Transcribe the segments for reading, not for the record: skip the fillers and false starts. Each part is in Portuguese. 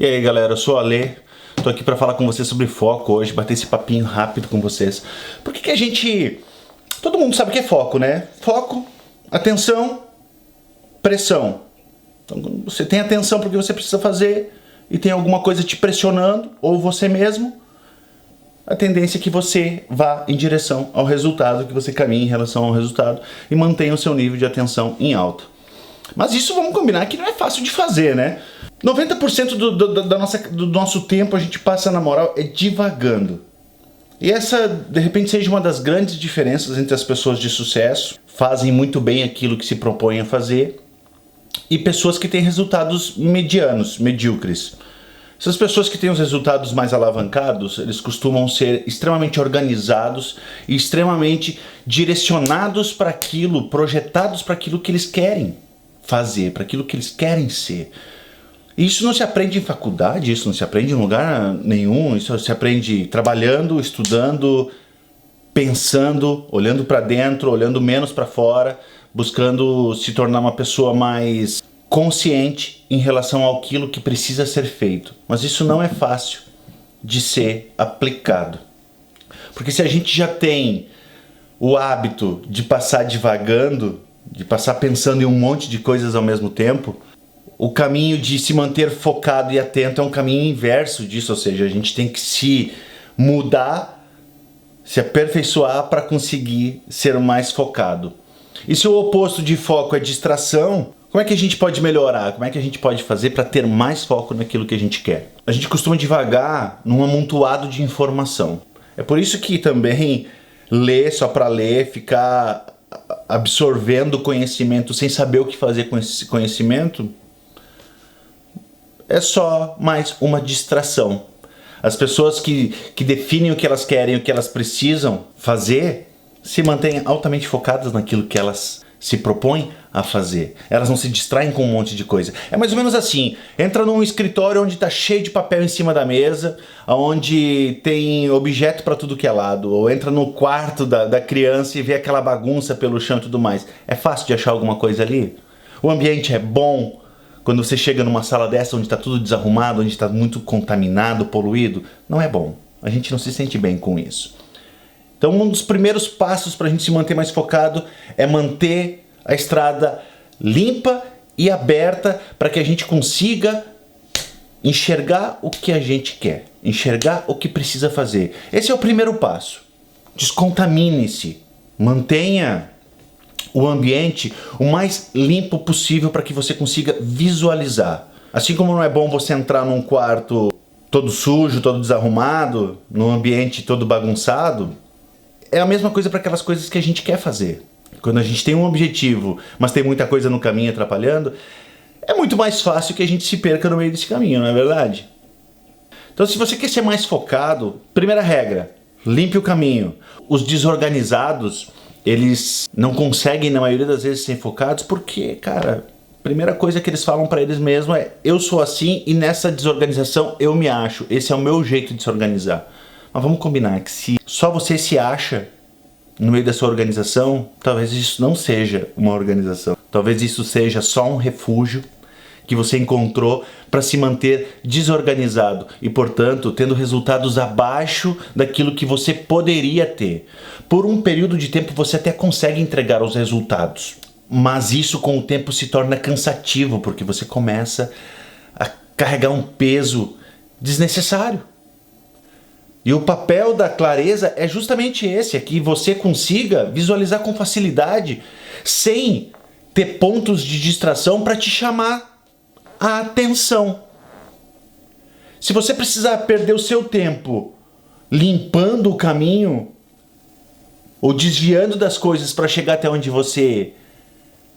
E aí galera, eu sou o Ale, tô aqui para falar com vocês sobre foco hoje, bater esse papinho rápido com vocês. Por que a gente... Todo mundo sabe o que é foco, né? Foco, atenção, pressão. Então você tem atenção porque você precisa fazer e tem alguma coisa te pressionando, ou você mesmo, a tendência é que você vá em direção ao resultado, que você caminhe em relação ao resultado e mantenha o seu nível de atenção em alta. Mas isso vamos combinar que não é fácil de fazer, né? 90% do nosso tempo a gente passa, na moral, é divagando. E essa, de repente, seja uma das grandes diferenças entre as pessoas de sucesso, fazem muito bem aquilo que se propõem a fazer, e pessoas que têm resultados medianos, medíocres. Essas pessoas que têm os resultados mais alavancados, eles costumam ser extremamente organizados e extremamente direcionados para aquilo, projetados para aquilo que eles querem fazer, para aquilo que eles querem ser. Isso não se aprende em faculdade, isso não se aprende em lugar nenhum, isso se aprende trabalhando, estudando, pensando, olhando para dentro, olhando menos para fora, buscando se tornar uma pessoa mais consciente em relação àquilo que precisa ser feito. Mas isso não é fácil de ser aplicado. Porque se a gente já tem o hábito de passar divagando, de passar pensando em um monte de coisas ao mesmo tempo, o caminho de se manter focado e atento é um caminho inverso disso, ou seja, a gente tem que se mudar, se aperfeiçoar para conseguir ser mais focado. E se o oposto de foco é distração, como é que a gente pode melhorar? Como é que a gente pode fazer para ter mais foco naquilo que a gente quer? A gente costuma divagar num amontoado de informação. É por isso que também ler só para ler, ficar absorvendo conhecimento sem saber o que fazer com esse conhecimento, é só mais uma distração. As pessoas que definem o que elas querem, o que elas precisam fazer, se mantêm altamente focadas naquilo que elas se propõem a fazer. Elas não se distraem com um monte de coisa. É mais ou menos assim, entra num escritório onde está cheio de papel em cima da mesa, onde tem objeto para tudo que é lado, ou entra no quarto da criança e vê aquela bagunça pelo chão e tudo mais. É fácil de achar alguma coisa ali? O ambiente é bom? Quando você chega numa sala dessa onde está tudo desarrumado, onde está muito contaminado, poluído, não é bom. A gente não se sente bem com isso. Então um dos primeiros passos para a gente se manter mais focado é manter a estrada limpa e aberta para que a gente consiga enxergar o que a gente quer, enxergar o que precisa fazer. Esse é o primeiro passo. Descontamine-se, mantenha o ambiente o mais limpo possível para que você consiga visualizar. Assim como não é bom você entrar num quarto todo sujo, todo desarrumado, num ambiente todo bagunçado, é a mesma coisa para aquelas coisas que a gente quer fazer. Quando a gente tem um objetivo, mas tem muita coisa no caminho atrapalhando, é muito mais fácil que a gente se perca no meio desse caminho, não é verdade? Então, se você quer ser mais focado, primeira regra, limpe o caminho. Os desorganizados, eles não conseguem, na maioria das vezes, ser focados porque, cara, a primeira coisa que eles falam para eles mesmos é: eu sou assim e nessa desorganização eu me acho, esse é o meu jeito de se organizar. Mas vamos combinar que se só você se acha no meio da sua organização, talvez isso não seja uma organização. Talvez isso seja só um refúgio que você encontrou para se manter desorganizado e, portanto, tendo resultados abaixo daquilo que você poderia ter. Por um período de tempo você até consegue entregar os resultados, mas isso com o tempo se torna cansativo, porque você começa a carregar um peso desnecessário. E o papel da clareza é justamente esse, é que você consiga visualizar com facilidade, sem ter pontos de distração para te chamar a atenção. Se você precisar perder o seu tempo limpando o caminho, ou desviando das coisas para chegar até onde você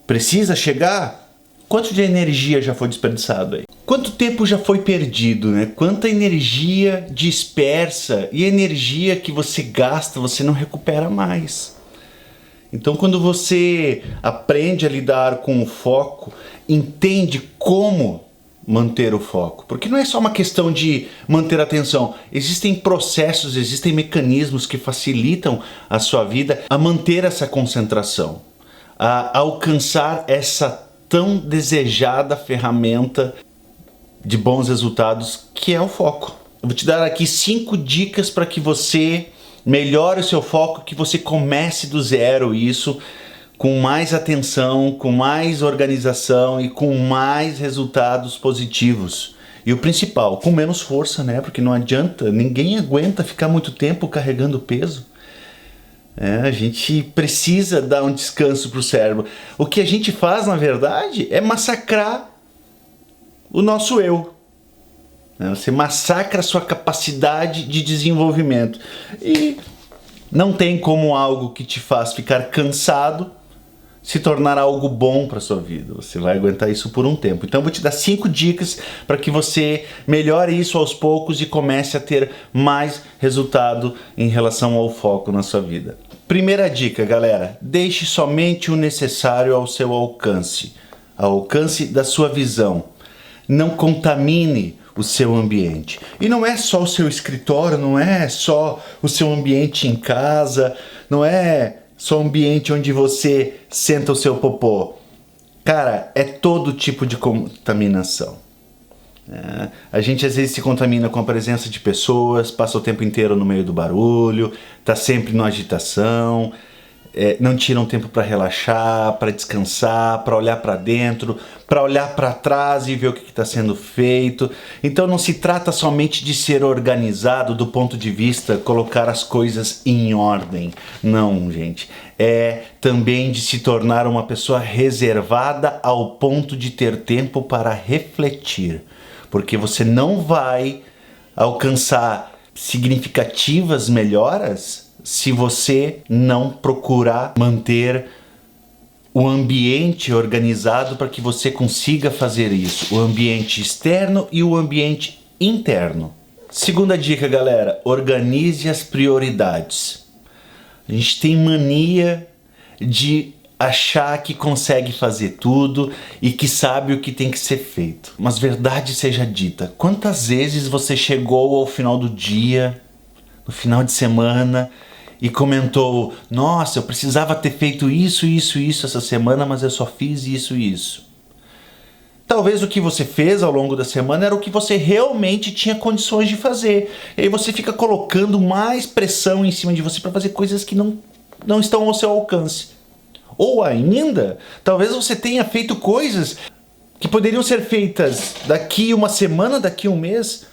precisa chegar, quanto de energia já foi desperdiçado aí? Quanto tempo já foi perdido, né? Quanta energia dispersa e energia que você gasta, você não recupera mais. Então, quando você aprende a lidar com o foco, entende como manter o foco. Porque não é só uma questão de manter a atenção. Existem processos, existem mecanismos que facilitam a sua vida a manter essa concentração, a alcançar essa tão desejada ferramenta de bons resultados, que é o foco. Eu vou te dar aqui 5 dicas para que você melhore o seu foco, que você comece do zero isso, com mais atenção, com mais organização e com mais resultados positivos. E o principal, com menos força, né? Porque não adianta, ninguém aguenta ficar muito tempo carregando peso. A gente precisa dar um descanso para o cérebro. O que a gente faz, na verdade, é massacrar o nosso eu. Você massacra a sua capacidade de desenvolvimento. E não tem como algo que te faz ficar cansado se tornar algo bom para sua vida. Você vai aguentar isso por um tempo. Então eu vou te dar 5 dicas para que você melhore isso aos poucos e comece a ter mais resultado em relação ao foco na sua vida. Primeira dica, galera: deixe somente o necessário ao seu alcance, ao alcance da sua visão. Não contamine o seu ambiente. E não é só o seu escritório, não é só o seu ambiente em casa, não é só o ambiente onde você senta o seu popô. Cara, é todo tipo de contaminação. A gente às vezes se contamina com a presença de pessoas, passa o tempo inteiro no meio do barulho, tá sempre na agitação, não tira um tempo para relaxar, para descansar, para olhar para dentro, para olhar para trás e ver o que está sendo feito. Então não se trata somente de ser organizado do ponto de vista colocar as coisas em ordem. Não, gente. É também de se tornar uma pessoa reservada ao ponto de ter tempo para refletir. Porque você não vai alcançar significativas melhoras se você não procurar manter o ambiente organizado para que você consiga fazer isso. O ambiente externo e o ambiente interno. Segunda dica, galera: organize as prioridades. A gente tem mania de achar que consegue fazer tudo e que sabe o que tem que ser feito. Mas verdade seja dita, quantas vezes você chegou ao final do dia, no final de semana, e comentou: nossa, eu precisava ter feito isso essa semana, mas eu só fiz isso. Talvez o que você fez ao longo da semana era o que você realmente tinha condições de fazer. E aí você fica colocando mais pressão em cima de você para fazer coisas que não estão ao seu alcance. Ou ainda, talvez você tenha feito coisas que poderiam ser feitas daqui uma semana, daqui um mês.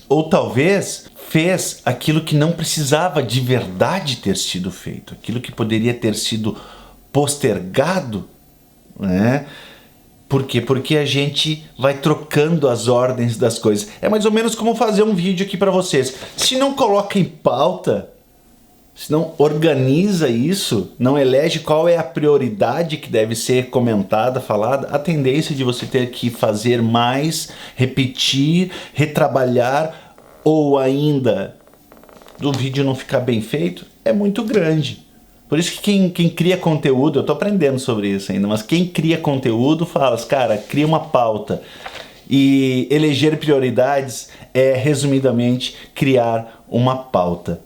Ou talvez fez aquilo que não precisava de verdade ter sido feito, aquilo que poderia ter sido postergado, né? Por quê? Porque a gente vai trocando as ordens das coisas. É mais ou menos como fazer um vídeo aqui para vocês. Se não coloca em pauta, se não organiza isso, não elege qual é a prioridade que deve ser comentada, falada, a tendência de você ter que fazer mais, repetir, retrabalhar, ou ainda do vídeo não ficar bem feito, é muito grande. Por isso que quem cria conteúdo, eu tô aprendendo sobre isso ainda, mas quem cria conteúdo fala, cara, cria uma pauta. E eleger prioridades é, resumidamente, criar uma pauta.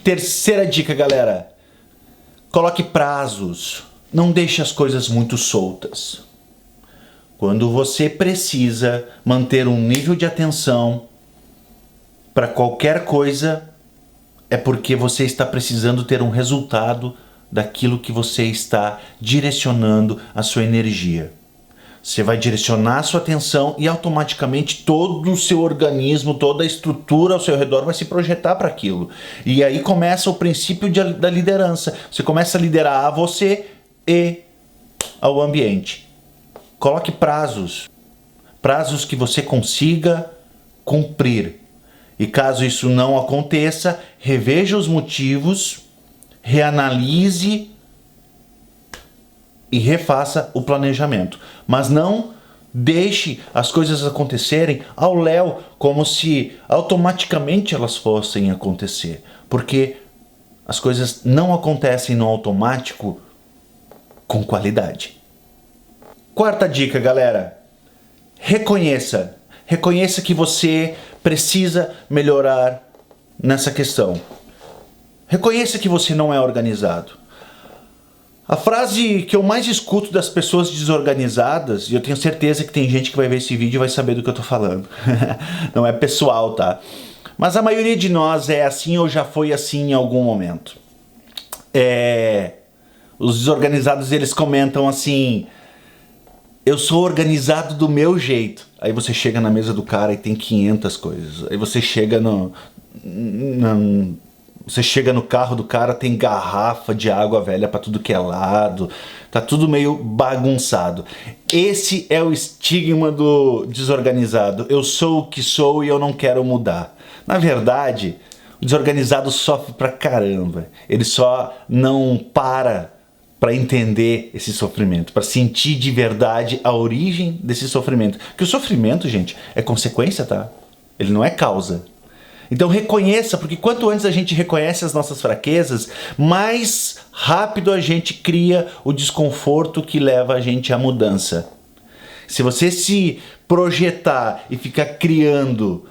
Terceira dica, galera: coloque prazos. Não deixe as coisas muito soltas. Quando você precisa manter um nível de atenção para qualquer coisa, é porque você está precisando ter um resultado daquilo que você está direcionando a sua energia. Você vai direcionar a sua atenção e automaticamente todo o seu organismo, toda a estrutura ao seu redor vai se projetar para aquilo. E aí começa o princípio da liderança. Você começa a liderar a você e ao ambiente. Coloque prazos. Prazos que você consiga cumprir. E caso isso não aconteça, reveja os motivos, reanalise e refaça o planejamento. Mas não deixe as coisas acontecerem ao léu, como se automaticamente elas fossem acontecer. Porque as coisas não acontecem no automático com qualidade. Quarta dica, galera: reconheça. Reconheça que você precisa melhorar nessa questão. Reconheça que você não é organizado. A frase que eu mais escuto das pessoas desorganizadas, e eu tenho certeza que tem gente que vai ver esse vídeo e vai saber do que eu tô falando. Não é pessoal, tá? Mas a maioria de nós é assim ou já foi assim em algum momento. Os desorganizados, eles comentam assim: eu sou organizado do meu jeito. Aí você chega na mesa do cara e tem 500 coisas. Aí você chega você chega no carro do cara, tem garrafa de água velha pra tudo que é lado. Tá tudo meio bagunçado. Esse é o estigma do desorganizado. Eu sou o que sou e eu não quero mudar. Na verdade, o desorganizado sofre pra caramba. Ele só não para entender esse sofrimento, para sentir de verdade a origem desse sofrimento. Que o sofrimento, gente, é consequência, tá? Ele não é causa. Então reconheça, porque quanto antes a gente reconhece as nossas fraquezas, mais rápido a gente cria o desconforto que leva a gente à mudança. Se você se projetar e ficar criando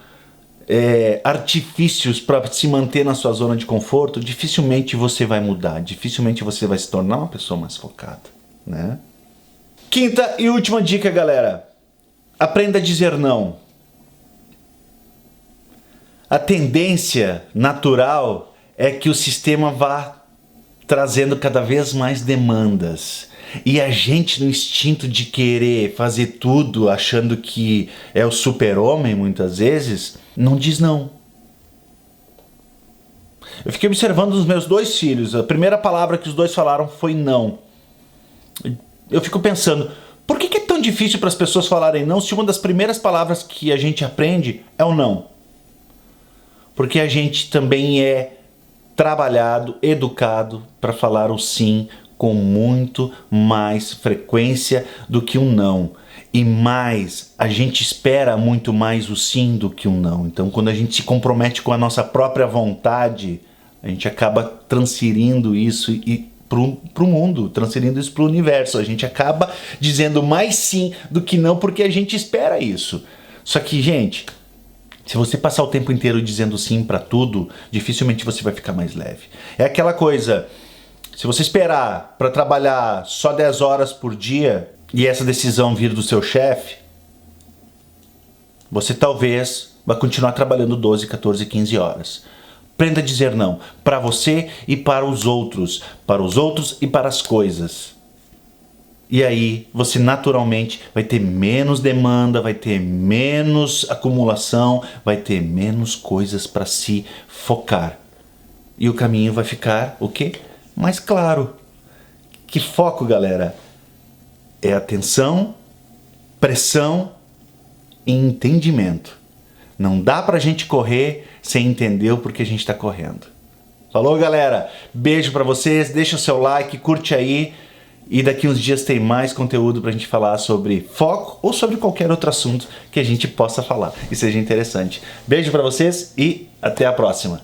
artifícios para se manter na sua zona de conforto, dificilmente você vai mudar, dificilmente você vai se tornar uma pessoa mais focada, né? Quinta e última dica, galera. Aprenda a dizer não. A tendência natural é que o sistema vá trazendo cada vez mais demandas. E a gente, no instinto de querer fazer tudo, achando que é o super-homem, muitas vezes, não diz não. Eu fiquei observando os meus 2 filhos. A primeira palavra que os dois falaram foi não. Eu fico pensando, por que é tão difícil para as pessoas falarem não se uma das primeiras palavras que a gente aprende é o não? Porque a gente também é trabalhado, educado para falar o sim com muito mais frequência do que um não. E mais, a gente espera muito mais o sim do que um não. Então, quando a gente se compromete com a nossa própria vontade, a gente acaba transferindo isso para o mundo, transferindo isso para o universo. A gente acaba dizendo mais sim do que não porque a gente espera isso. Só que, gente, se você passar o tempo inteiro dizendo sim para tudo, dificilmente você vai ficar mais leve. É aquela coisa, se você esperar para trabalhar só 10 horas por dia e essa decisão vir do seu chefe, você talvez vai continuar trabalhando 12, 14, 15 horas. Aprenda a dizer não para você e para os outros e para as coisas. E aí você naturalmente vai ter menos demanda, vai ter menos acumulação, vai ter menos coisas para se focar. E o caminho vai ficar o quê? Mais claro. Que foco, galera? É atenção, pressão e entendimento. Não dá pra gente correr sem entender o porquê a gente tá correndo. Falou, galera? Beijo pra vocês, deixa o seu like, curte aí. E daqui uns dias tem mais conteúdo pra gente falar sobre foco ou sobre qualquer outro assunto que a gente possa falar e seja interessante. Beijo pra vocês e até a próxima.